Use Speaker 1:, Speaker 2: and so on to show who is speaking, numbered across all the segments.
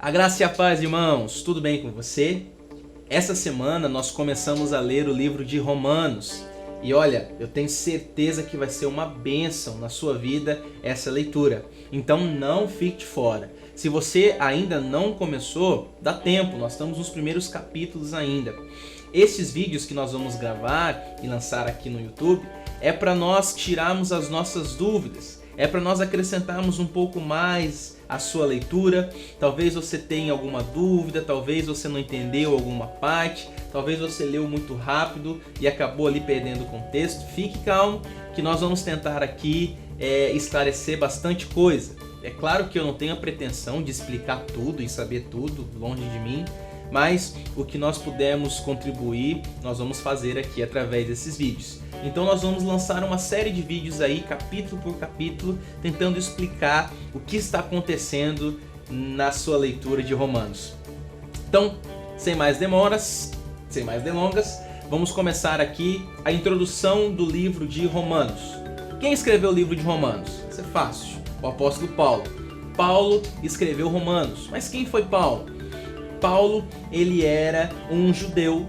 Speaker 1: A graça e a paz, irmãos, tudo bem com você? Essa semana nós começamos a ler o livro de Romanos e olha, eu tenho certeza que vai ser uma bênção na sua vida essa leitura, então não fique de fora. Se você ainda não começou, dá tempo, nós estamos nos primeiros capítulos ainda. Esses vídeos que nós vamos gravar e lançar aqui no YouTube é para nós tirarmos as nossas dúvidas, é para nós acrescentarmos um pouco mais a sua leitura. Talvez você tenha alguma dúvida, talvez você não entendeu alguma parte, talvez você leu muito rápido e acabou ali perdendo o contexto. Fique calmo que nós vamos tentar aqui esclarecer bastante coisa. É claro que eu não tenho a pretensão de explicar tudo e saber tudo, longe de mim, mas o que nós pudermos contribuir, nós vamos fazer aqui através desses vídeos. Então nós vamos lançar uma série de vídeos aí, capítulo por capítulo, tentando explicar o que está acontecendo na sua leitura de Romanos. Então, sem mais demoras, sem mais delongas, vamos começar aqui a introdução do livro de Romanos. Quem escreveu o livro de Romanos? Isso é fácil, o apóstolo Paulo. Paulo escreveu Romanos, mas quem foi Paulo? Paulo, ele era um judeu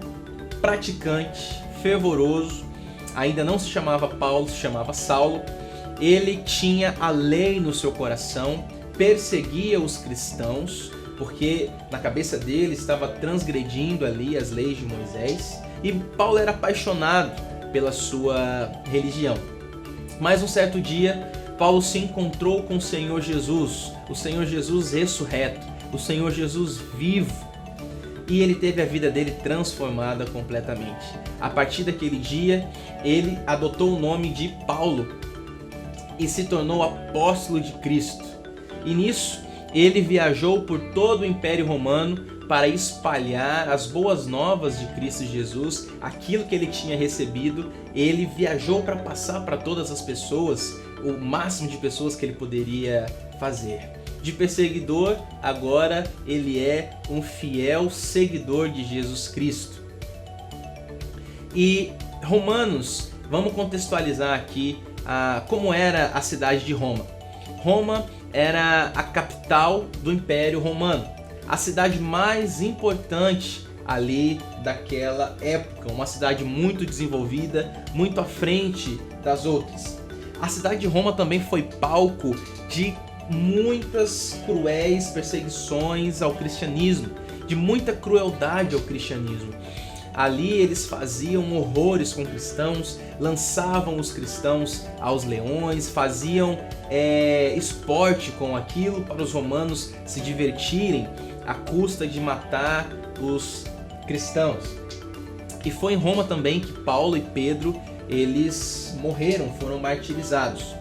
Speaker 1: praticante, fervoroso, ainda não se chamava Paulo, se chamava Saulo. Ele tinha a lei no seu coração, perseguia os cristãos, porque na cabeça dele estava transgredindo ali as leis de Moisés, e Paulo era apaixonado pela sua religião. Mas um certo dia, Paulo se encontrou com o Senhor Jesus ressurreto, o Senhor Jesus vivo, e ele teve a vida dele transformada completamente. A partir daquele dia, ele adotou o nome de Paulo e se tornou apóstolo de Cristo. E nisso, ele viajou por todo o Império Romano para espalhar as boas novas de Cristo Jesus, aquilo que ele tinha recebido. Ele viajou para passar para todas as pessoas, o máximo de pessoas que ele poderia fazer. De perseguidor, agora ele é um fiel seguidor de Jesus Cristo. E Romanos, vamos contextualizar aqui como era a cidade de Roma. Roma era a capital do Império Romano, a cidade mais importante ali daquela época, uma cidade muito desenvolvida, muito à frente das outras. A cidade de Roma também foi palco de muitas cruéis perseguições ao cristianismo, de muita crueldade ao cristianismo. Ali eles faziam horrores com cristãos, lançavam os cristãos aos leões, faziam esporte com aquilo para os romanos se divertirem à custa de matar os cristãos. E foi em Roma também que Paulo e Pedro eles morreram, foram martirizados.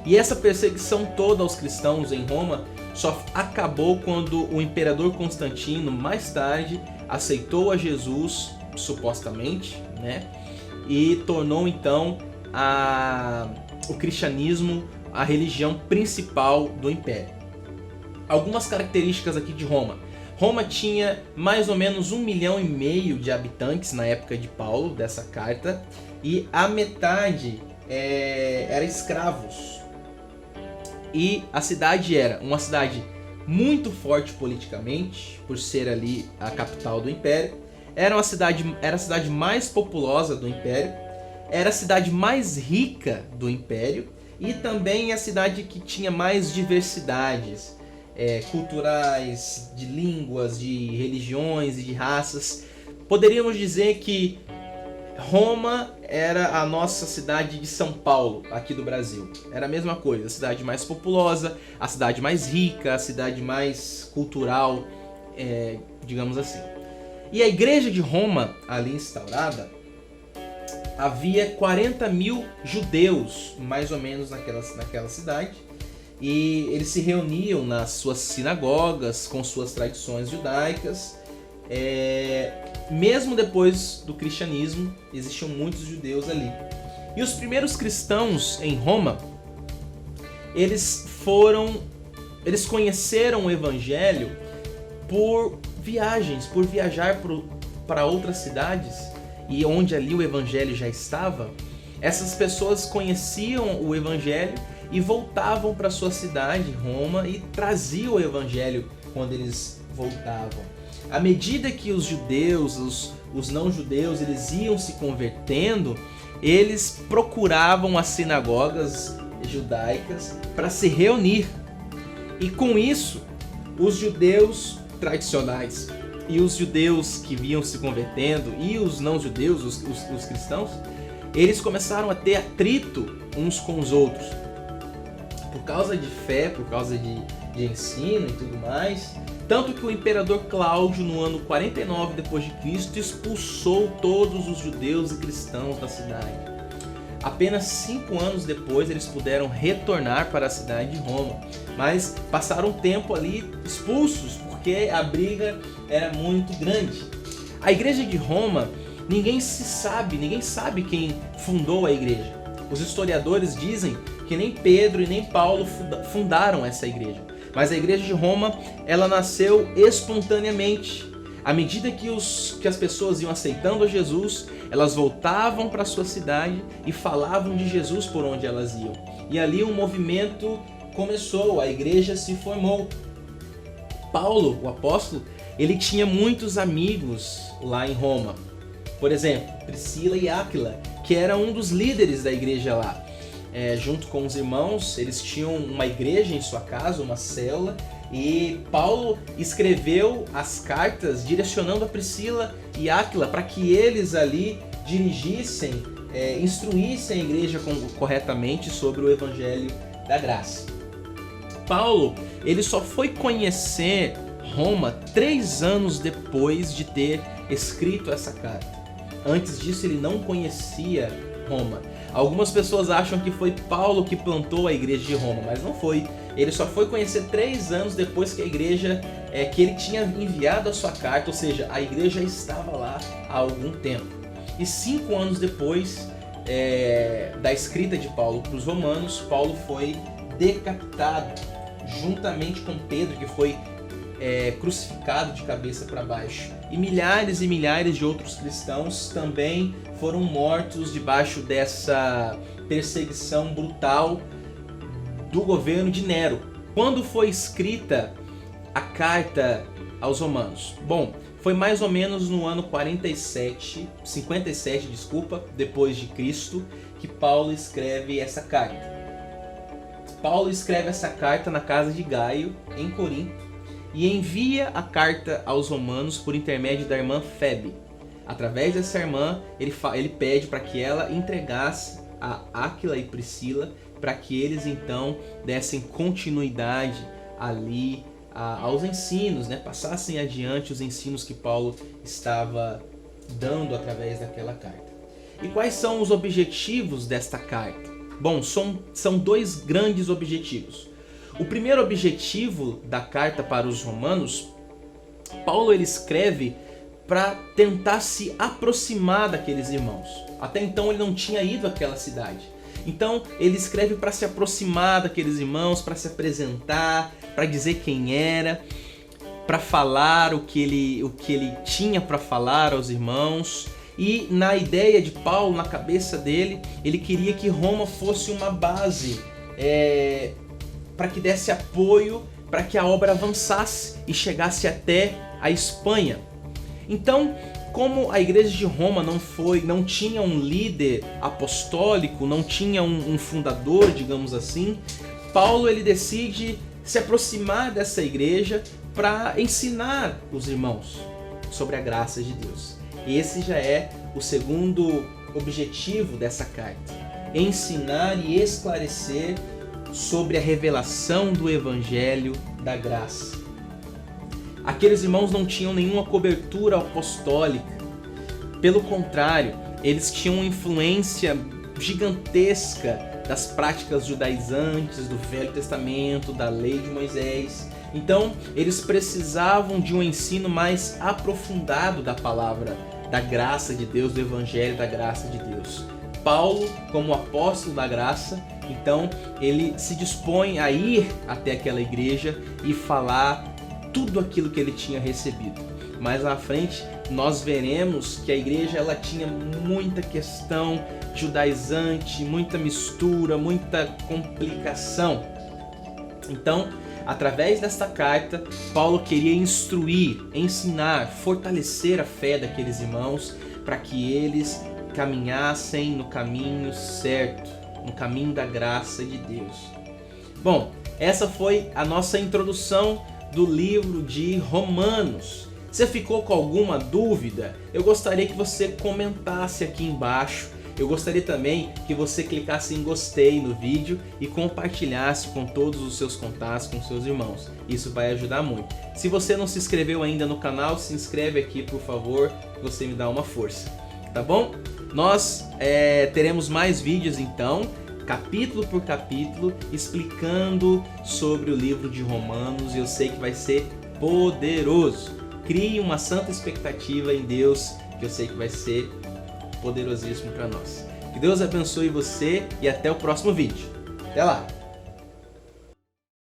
Speaker 1: E essa perseguição toda aos cristãos em Roma só acabou quando o imperador Constantino, mais tarde, aceitou a Jesus, supostamente, né? E tornou então o cristianismo a religião principal do império. Algumas características aqui de Roma. Roma tinha mais ou menos 1,5 milhão de habitantes na época de Paulo, dessa carta, e a metade era escravos. E a cidade era uma cidade muito forte politicamente, por ser ali a capital do império. Era a cidade mais populosa do império, era a cidade mais rica do império e também a cidade que tinha mais diversidades culturais, de línguas, de religiões e de raças. Poderíamos dizer que Roma era a nossa cidade de São Paulo, aqui do Brasil. Era a mesma coisa, a cidade mais populosa, a cidade mais rica, a cidade mais cultural, digamos assim. E a igreja de Roma, ali instaurada, havia 40 mil judeus, mais ou menos naquela cidade. E eles se reuniam nas suas sinagogas, com suas tradições judaicas. Mesmo depois do cristianismo, existiam muitos judeus ali. E os primeiros cristãos em Roma, eles conheceram o evangelho por viagens, por viajar para outras cidades, e onde ali o evangelho já estava. Essas pessoas conheciam o evangelho e voltavam para sua cidade, Roma, e traziam o evangelho quando eles voltavam. À medida que os judeus, os não-judeus, eles iam se convertendo, eles procuravam as sinagogas judaicas para se reunir. E com isso, os judeus tradicionais e os judeus que vinham se convertendo e os não-judeus, os cristãos, eles começaram a ter atrito uns com os outros. Por causa de fé, por causa de ensino e tudo mais. Tanto que o imperador Cláudio, no ano 49 depois de Cristo, expulsou todos os judeus e cristãos da cidade. Apenas 5 anos depois eles puderam retornar para a cidade de Roma, mas passaram um tempo ali expulsos porque a briga era muito grande. A igreja de Roma, ninguém sabe quem fundou a igreja. Os historiadores dizem que nem Pedro e nem Paulo fundaram essa igreja. Mas a igreja de Roma, ela nasceu espontaneamente. À medida que as pessoas iam aceitando a Jesus, elas voltavam para sua cidade e falavam de Jesus por onde elas iam. E ali um movimento começou, a igreja se formou. Paulo, o apóstolo, ele tinha muitos amigos lá em Roma. Por exemplo, Priscila e Áquila, que era um dos líderes da igreja lá. Junto com os irmãos, eles tinham uma igreja em sua casa, uma célula, e Paulo escreveu as cartas direcionando a Priscila e Áquila para que eles ali dirigissem, instruíssem a igreja corretamente sobre o evangelho da graça. Paulo, ele só foi conhecer Roma 3 anos depois de ter escrito essa carta. Antes disso ele não conhecia Roma. Algumas pessoas acham que foi Paulo que plantou a igreja de Roma, mas não foi. Ele só foi conhecer 3 anos depois que a igreja, que ele tinha enviado a sua carta, ou seja, a igreja estava lá há algum tempo. E 5 anos depois da escrita de Paulo para os romanos, Paulo foi decapitado, juntamente com Pedro, que foi crucificado de cabeça para baixo. E milhares de outros cristãos também foram mortos debaixo dessa perseguição brutal do governo de Nero. Quando foi escrita a carta aos romanos? Bom, foi mais ou menos no ano 57 depois de Cristo, que Paulo escreve essa carta. Paulo escreve essa carta na casa de Gaio, em Corinto, e envia a carta aos romanos por intermédio da irmã Febe. Através dessa irmã, ele pede para que ela entregasse a Áquila e Priscila, para que eles então dessem continuidade ali aos ensinos, passassem adiante os ensinos que Paulo estava dando através daquela carta. E quais são os objetivos desta carta? Bom, são 2 grandes objetivos. O primeiro objetivo da carta para os romanos, Paulo ele escreve para tentar se aproximar daqueles irmãos. Até então ele não tinha ido àquela cidade. Então ele escreve para se aproximar daqueles irmãos, para se apresentar, para dizer quem era, para falar o que ele tinha para falar aos irmãos. E na ideia de Paulo, na cabeça dele, ele queria que Roma fosse uma base para que desse apoio, para que a obra avançasse e chegasse até a Espanha. Então, como a igreja de Roma não tinha um líder apostólico, não tinha um fundador, digamos assim, Paulo ele decide se aproximar dessa igreja para ensinar os irmãos sobre a graça de Deus. Esse já é o segundo objetivo dessa carta: ensinar e esclarecer sobre a revelação do evangelho da graça. Aqueles irmãos não tinham nenhuma cobertura apostólica. Pelo contrário, eles tinham uma influência gigantesca das práticas judaizantes, do Velho Testamento, da lei de Moisés. Então, eles precisavam de um ensino mais aprofundado da palavra, da graça de Deus, do evangelho da graça de Deus. Paulo, como apóstolo da graça, então ele se dispõe a ir até aquela igreja e falar tudo aquilo que ele tinha recebido. Mais à frente nós veremos que a igreja ela tinha muita questão judaizante, muita mistura, muita complicação. Então através desta carta, Paulo queria instruir, ensinar, fortalecer a fé daqueles irmãos para que eles caminhassem no caminho certo, no caminho da graça de Deus. Bom, essa foi a nossa introdução do livro de Romanos. Se ficou com alguma dúvida, eu gostaria que você comentasse aqui embaixo. Eu gostaria também que você clicasse em gostei no vídeo e compartilhasse com todos os seus contatos, com seus irmãos. Isso vai ajudar muito. Se você não se inscreveu ainda no canal, se inscreve aqui, por favor, que você me dá uma força. Tá bom? Nós teremos mais vídeos então, capítulo por capítulo, explicando sobre o livro de Romanos, e eu sei que vai ser poderoso. Crie uma santa expectativa em Deus, que eu sei que vai ser poderosíssimo para nós. Que Deus abençoe você e até o próximo vídeo. Até lá!